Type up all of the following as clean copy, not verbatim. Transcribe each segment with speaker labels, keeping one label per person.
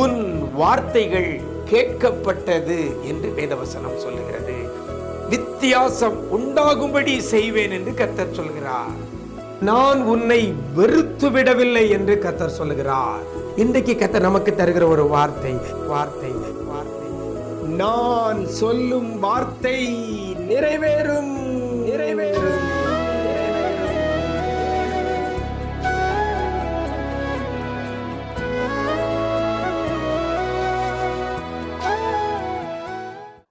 Speaker 1: உன் வார்த்தைகள் கேட்கப்பட்டது என்று வேதவசனம் சொல்லுகிறது. வித்தியாசம் உண்டாகும்படி செய்வேன் என்று கர்த்தர் சொல்கிறார். நான் உன்னை வெறுத்து விடவில்லை என்று கர்த்தர் சொல்லுகிறார். இன்றைக்கு கர்த்தர் நமக்கு தருகிற ஒரு வார்த்தை வார்த்தை வார்த்தை நான் சொல்லும் வார்த்தை நிறைவேறும் நிறைவேறும்.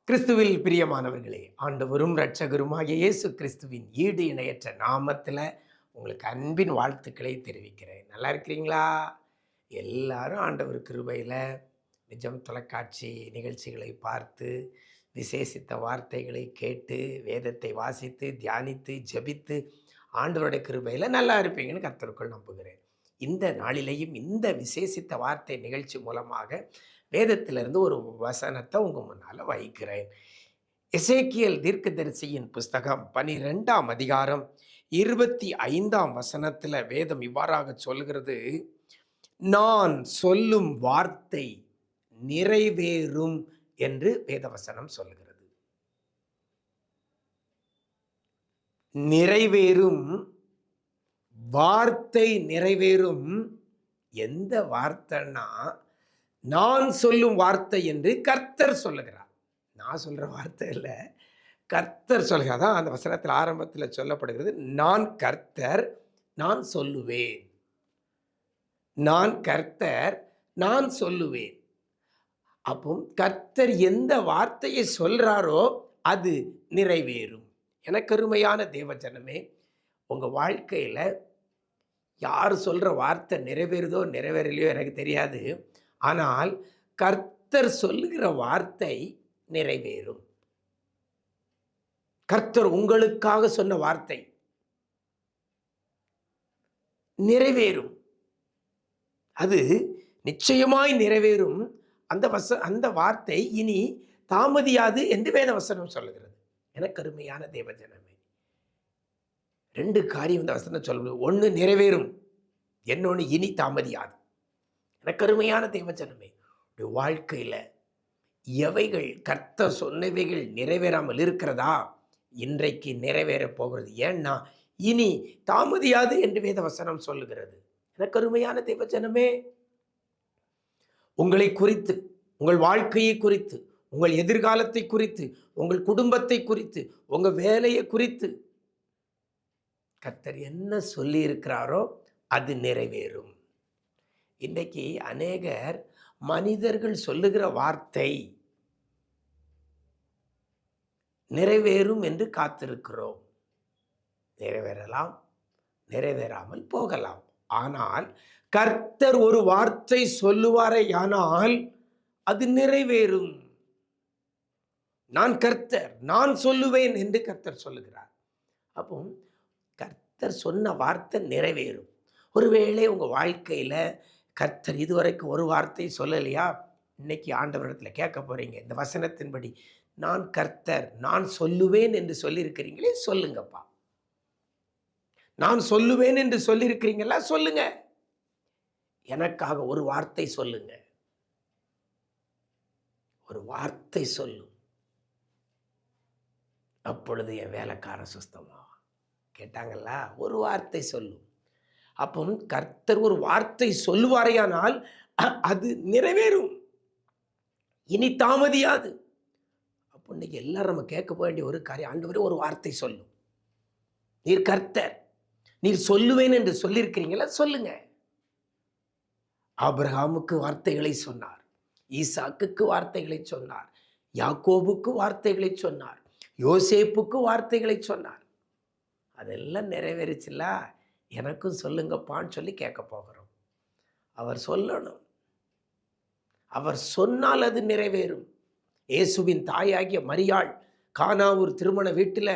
Speaker 1: கிறிஸ்துவில் பிரியமானவர்களே, ஆண்டவரும் இரட்சகருமாகிய இயேசு கிறிஸ்துவின் ஈடு இணையற்ற நாமத்தில் உங்களுக்கு அன்பின் வாழ்த்துக்களை தெரிவிக்கிறேன். நல்லா இருக்கிறீங்களா? எல்லாரும் ஆண்டவர் கிருபையில் நிஜம் தொலைக்காட்சி நிகழ்ச்சிகளை பார்த்து விசேஷித்த வார்த்தைகளை கேட்டு வேதத்தை வாசித்து தியானித்து ஜெபித்து ஆண்டவருடைய கிருபையில் நல்லா இருப்பீங்கன்னு கர்த்தருக்குள் நம்புகிறேன். இந்த நாளிலேயும் இந்த விசேஷித்த வார்த்தை நிகழ்ச்சி மூலமாக வேதத்திலிருந்து ஒரு வசனத்தை உங்கள் முன்னால் வைக்கிறேன். எசேக்கியேல் தீர்க்கதரிசியின் புஸ்தகம் 12ஆம் அதிகாரம் 25ஆம் வசனத்தில் வேதம் இவ்வாறாக சொல்கிறது, நான் சொல்லும் வார்த்தை நிறைவேறும் என்று வேதவசனம் சொல்கிறது. நிறைவேறும், வார்த்தை நிறைவேறும். எந்த வார்த்தைன்னா நான் சொல்லும் வார்த்தை என்று கர்த்தர் சொல்லுகிறார். நான் சொல்ற வார்த்தை இல்லை, கர்த்தர் சொல்கிறார். தான் அந்த வசனத்தில் ஆரம்பத்தில் சொல்லப்படுகிறது, நான் கர்த்தர் நான் சொல்லுவேன். நான் கர்த்தர் நான் சொல்லுவேன். அப்போ கர்த்தர் எந்த வார்த்தையை சொல்றாரோ அது நிறைவேறும். எனக்கு அருமையான தேவஜனமே, உங்கள் வாழ்க்கையில் யார் சொல்கிற வார்த்தை நிறைவேறுதோ நிறைவேறலையோ எனக்கு தெரியாது. ஆனால் கர்த்தர் சொல்லுகிற வார்த்தை நிறைவேறும். கர்த்தர் உங்களுக்காக சொன்ன வார்த்தை நிறைவேறும். அது நிச்சயமாய் நிறைவேறும். அந்த வார்த்தை இனி தாமதியாது என்று வேதவசனம் சொல்லுகிறது. எனக்கு அருமையான தேவஜனமே, 2 காரியம் இந்த வசனம் சொல்லுது. ஒன்று நிறைவேறும், இன்னொன்று இனி தாமதியாது. எனக்கு அருமையான தேவஜனமே, வாழ்க்கையில் எவைகள் கர்த்தர் சொன்னவைகள் நிறைவேறாமல் இருக்கிறதா? இன்றைக்கு நிறைவேற போகிறது. ஏன்னா இனி தாமதியாது என்று வேதவசனம் சொல்லுகிறது. எனக்கு அருமையான தேவஜனமே, உங்களை குறித்து, உங்கள் வாழ்க்கையை குறித்து, உங்கள் எதிர்காலத்தை குறித்து, உங்கள் குடும்பத்தை குறித்து, உங்கள் வேலையை குறித்து கர்த்தர் என்ன சொல்லி இருக்கிறாரோ அது நிறைவேறும். இன்றைக்கு அநேகர் மனிதர்கள் சொல்லுகிற வார்த்தை நிறைவேறும் என்று காத்திருக்கிறோம். நிறைவேறலாம், நிறைவேறாமல் போகலாம். ஆனால் கர்த்தர் ஒரு வார்த்தை சொல்லுவாரேயானால் அது நிறைவேறும். நான் கர்த்தர் நான் சொல்லுவேன் என்று கர்த்தர் சொல்லுகிறார். அப்போ கர்த்தர் சொன்ன வார்த்தை நிறைவேறும். ஒருவேளை உங்கள் வாழ்க்கையில் கர்த்தர் இதுவரைக்கும் ஒரு வார்த்தை சொல்லலையா? இன்னைக்கு ஆண்டவரிடத்தில் கேட்க போகிறீங்க. இந்த வசனத்தின்படி நான் கர்த்தர் நான் சொல்லுவேன் என்று சொல்லியிருக்கிறீங்களே, சொல்லுங்கப்பா. நான் சொல்லுவேன் என்று சொல்லியிருக்கிறீங்களா? சொல்லுங்க. எனக்காக ஒரு வார்த்தை சொல்லுங்க. ஒரு வார்த்தை சொல்லும், அப்பொழுது என் வேலைக்காரன் சுஸ்தமா. கேட்டாங்கல்ல? ஒரு வார்த்தை சொல்லும். அப்போ கர்த்தர் ஒரு வார்த்தை சொல்லுவாரையானால் அது நிறைவேறும், இனி தாமதியாது. அப்போ இன்னைக்கு எல்லாரும் நம்ம கேட்க போக வேண்டிய ஒரு காரியம், ஆண்டவரே ஒரு வார்த்தை சொல்லும். நீர் கர்த்தர், நீர் சொல்லுவேன் என்று சொல்லியிருக்கிறீங்களா? சொல்லுங்க. ஆபிரகாமுக்கு வார்த்தைகளை சொன்னார், ஈசாக்குக்கு வார்த்தைகளை சொன்னார், யாக்கோபுக்கு வார்த்தைகளை சொன்னார், யோசேப்புக்கு வார்த்தைகளை சொன்னார். அதெல்லாம் நிறைவேறிச்சுல, எனக்கும் சொல்லுங்கப்பான்னு சொல்லி கேட்க போகிறோம். அவர் சொல்லணும். அவர் சொன்னால் அது நிறைவேறும். இயேசுவின் தாயாகிய மரியாள் கானாவூர் திருமண வீட்டில்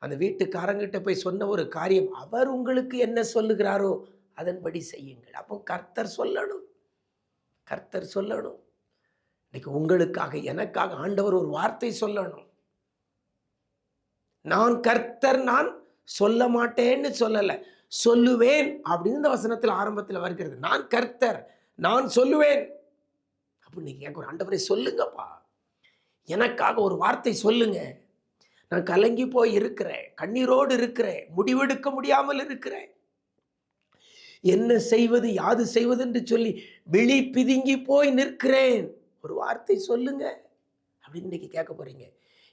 Speaker 1: அந்த வீட்டுக்காரங்கிட்ட போய் சொன்ன ஒரு காரியம், அவர் உங்களுக்கு என்ன சொல்லுகிறாரோ அதன்படி செய்யுங்கள். அப்போ கர்த்தர் சொல்லணும், கர்த்தர் சொல்லணும். இன்னைக்கு உங்களுக்காக எனக்காக ஆண்டவர் ஒரு வார்த்தை சொல்லணும். நான் கர்த்தர், நான் சொல்ல மாட்டேன்னு சொல்லல, சொல்லுவேன் அப்படின்னு இந்த வசனத்தில் ஆரம்பத்தில் வருகிறது. நான் கர்த்தர், நான் சொல்லுவேன் அப்படின்னு நீங்க கேட்க, ஆண்டவரே சொல்லுங்கப்பா, எனக்காக ஒரு வார்த்தை சொல்லுங்க. நான் கலங்கி போய் இருக்கிறேன், கண்ணீரோடு இருக்கிறேன், முடிவெடுக்க முடியாமல் இருக்கிறேன், என்ன செய்வது யாது செய்வது என்று சொல்லி விழி பிதுங்கி போய் நிற்கிறேன், ஒரு வார்த்தை சொல்லுங்க அப்படின்னு இன்னைக்கு கேட்க போறீங்க.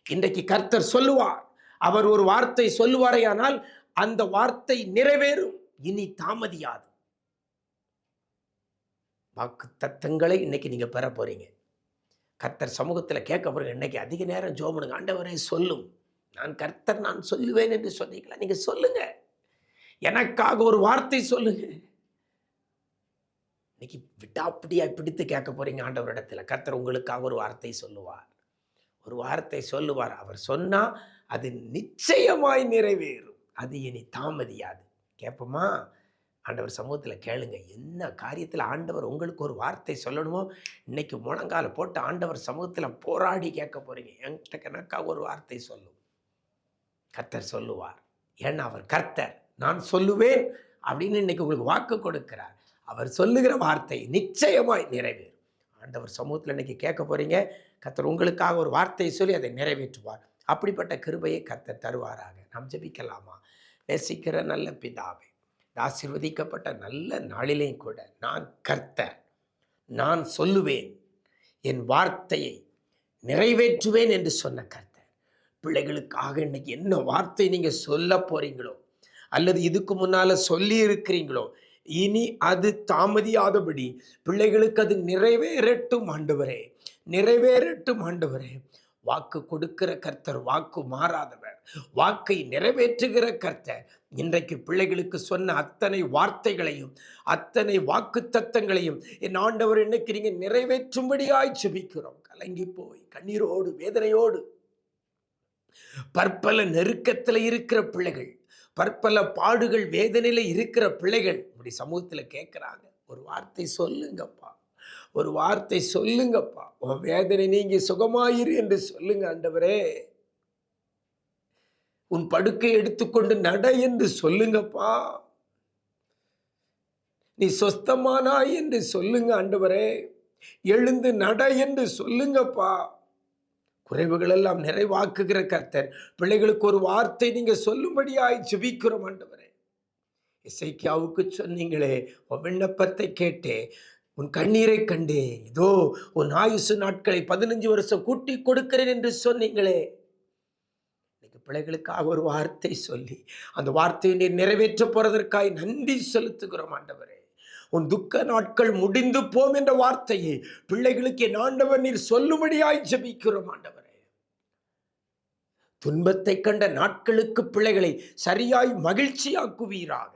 Speaker 1: இன்றைக்கு கர்த்தர் சொல்லுவார். அவர் ஒரு வார்த்தை சொல்லுவாரேயானால் அந்த வார்த்தை நிறைவேறும், இனி தாமதியாது. வாக்கு தத்தங்களை இன்னைக்கு நீங்க பெற போறீங்க. கர்த்தர் சமூகத்தில் கேட்க போறீங்க. இன்னைக்கு அதிக நேரம் ஜெபம் பண்ணுங்க. ஆண்டவரே சொல்லும், நான் கர்த்தர், நான் சொல்லுவேன் என்று சொன்னீங்களா, நீங்க சொல்லுங்க, எனக்காக ஒரு வார்த்தை சொல்லுங்க. இன்னைக்கு விடாப்பிடியா பிடித்து கேட்க போறீங்க ஆண்டவரிடத்துல. கர்த்தர் உங்களுக்காக ஒரு வார்த்தை சொல்லுவார், ஒரு வார்த்தை சொல்லுவார். அவர் சொன்னா அது நிச்சயமாய் நிறைவேறும், அது இனி தாமதியாது. கேட்போமா? ஆண்டவர் சமூகத்தில் கேளுங்க. என்ன காரியத்தில் ஆண்டவர் உங்களுக்கு ஒரு வார்த்தை சொல்லணுமோ இன்னைக்கு முழங்கால போட்டு ஆண்டவர் சமூகத்தில் போராடி கேட்க போறீங்க. என்கிட்ட எனக்காக ஒரு வார்த்தை சொல்லும். கர்த்தர் சொல்லுவார். ஏன்னா அவர் கர்த்தர், நான் சொல்லுவேன் அப்படின்னு இன்னைக்கு உங்களுக்கு வாக்கு கொடுக்கிறார். அவர் சொல்லுகிற வார்த்தை நிச்சயமாய் நிறைவேறும். ஆண்டவர் சமூகத்தில் இன்னைக்கு கேட்க போறீங்க. கர்த்தர் உங்களுக்காக ஒரு வார்த்தையை சொல்லி அதை நிறைவேற்றுவார். அப்படிப்பட்ட கிருபையை கர்த்தர் தருவாராக. நாம் ஜெபிக்கலாமா? நேசிக்கிற நல்ல பிதாவே, ஆசீர்வதிக்கப்பட்ட நல்ல நாளிலேயும் கூட நான் கர்த்தர், நான் சொல்லுவேன், என் வார்த்தையை நிறைவேற்றுவேன் என்று சொன்ன கர்த்தர், பிள்ளைகளுக்காக இன்னைக்கு என்ன வார்த்தை நீங்க சொல்ல போறீங்களோ அல்லது இதுக்கு முன்னால சொல்லி இருக்கிறீங்களோ, இனி அது தாமதியாதபடி பிள்ளைகளுக்கு அது நிறைவேறட்டும் ஆண்டவரே, நிறைவேறட்டும் ஆண்டவரே. வாக்கு கொடுக்கிற கர்த்தர், வாக்கு மாறாதவர், வாக்கை நிறைவேற்றுகிற கர்த்தர். இன்றைக்கு பிள்ளைகளுக்கு சொன்ன அத்தனை வார்த்தைகளையும் அத்தனை வாக்கு தத்தங்களையும் என் ஆண்டவர் இன்னைக்கு நீங்க நிறைவேற்றும்படியாய் ஜெபிக்கிறோம். கலங்கி போய் கண்ணீரோடு வேதனையோடு பற்பல நெருக்கத்தில் இருக்கிற பிள்ளைகள், பற்பல பாடுகள் வேதனையில இருக்கிற பிள்ளைகள் உங்களுடைய சமூகத்தில் கேட்கிறாங்க, ஒரு வார்த்தை சொல்லுங்கப்பா, ஒரு வார்த்தை சொல்லுங்கப்பா, உன் வேதனை நீங்கி சுகமாயிரு என்று சொல்லுங்க ஆண்டவரே. உன் படுக்கை எடுத்துக்கொண்டு நட என்று சொல்லுங்கப்பா. நீ சொஸ்தமானாய் என்று சொல்லுங்க ஆண்டவரே. எழுந்து நட என்று சொல்லுங்கப்பா. குறைவுகள் எல்லாம் நிறைவாக்குகிற கர்த்தர், பிள்ளைகளுக்கு ஒரு வார்த்தை நீங்க சொல்லும்படியாய் ஜெபிக்கிறோம் ஆண்டவரே. எசேக்கியாவுக்கு சொன்னீங்களே, உன் விண்ணப்பத்தை கேட்டே, உன் கண்ணீரை கண்டே, இதோ உன் ஆயுசு நாட்களை 15 வருஷம் கூட்டி கொடுக்கிறேன் என்று சொன்னீங்களே. இன்னைக்கு பிள்ளைகளுக்காக ஒரு வார்த்தை சொல்லி அந்த வார்த்தையை நீர் நிறைவேற்ற போறதற்காய் நன்றி செலுத்துகிறோம் ஆண்டவரே. உன் துக்க நாட்கள் முடிந்து போம் என்ற வார்த்தையை பிள்ளைகளுக்கு என் ஆண்டவர் நீர் சொல்லும்படியாய் ஜெபிக்கிறோம் ஆண்டவரே. துன்பத்தை கண்ட நாட்களுக்கு பிள்ளைகளை சரியாய் மகிழ்ச்சியாக்குவீராக.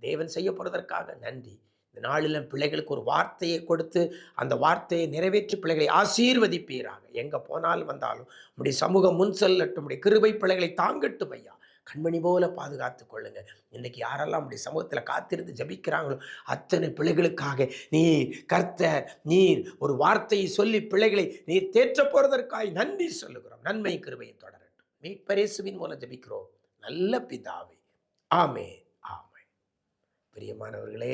Speaker 1: தேவன் செய்ய போறதற்காக நன்றி. இந்த நாளில் பிள்ளைகளுக்கு ஒரு வார்த்தையை கொடுத்து அந்த வார்த்தையை நிறைவேற்றி பிள்ளைகளை ஆசீர்வதிப்பீராக. எங்க போனாலும் வந்தாலும் உடைய சமூகம் முன் செல்லட்டும், உடைய கிருபை பிள்ளைகளை தாங்கட்டும் ஐயா. கண்மணி போல பாதுகாத்து கொள்ளுங்க. இன்னைக்கு யாரெல்லாம் உடைய சமூகத்தில் காத்திருந்து ஜபிக்கிறாங்களோ அத்தனை பிள்ளைகளுக்காக நீர் கர்த்தர், நீர் ஒரு வார்த்தையை சொல்லி பிள்ளைகளை நீர் தேற்ற போறதற்காக நன்றி சொல்லுகிறோம். நன்மை கிருபையை தொடரட்டும். மீட்பர் இயேசுவின் மூலம் ஜபிக்கிறோம் நல்ல பிதாவே. ஆமென், ஆமென். பிரியமானவர்களே,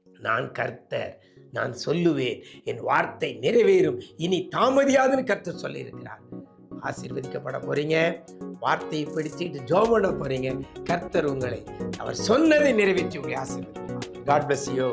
Speaker 1: நான் கர்த்தர், நான் சொல்லுவேன், என் வார்த்தை நிறைவேறும், இனி தாமதியாதுன்னு கர்த்தர் சொல்லி இருக்கிறார். ஆசீர்வதிக்கப்பட போறீங்க. வார்த்தையை பிடிச்சிட்டு ஜெபம் பண்ண போறீங்க. கர்த்தர் உங்களை அவர் சொன்னதை நிறைவேற்றி உங்களை ஆசீர்வதிப்பார். God bless you.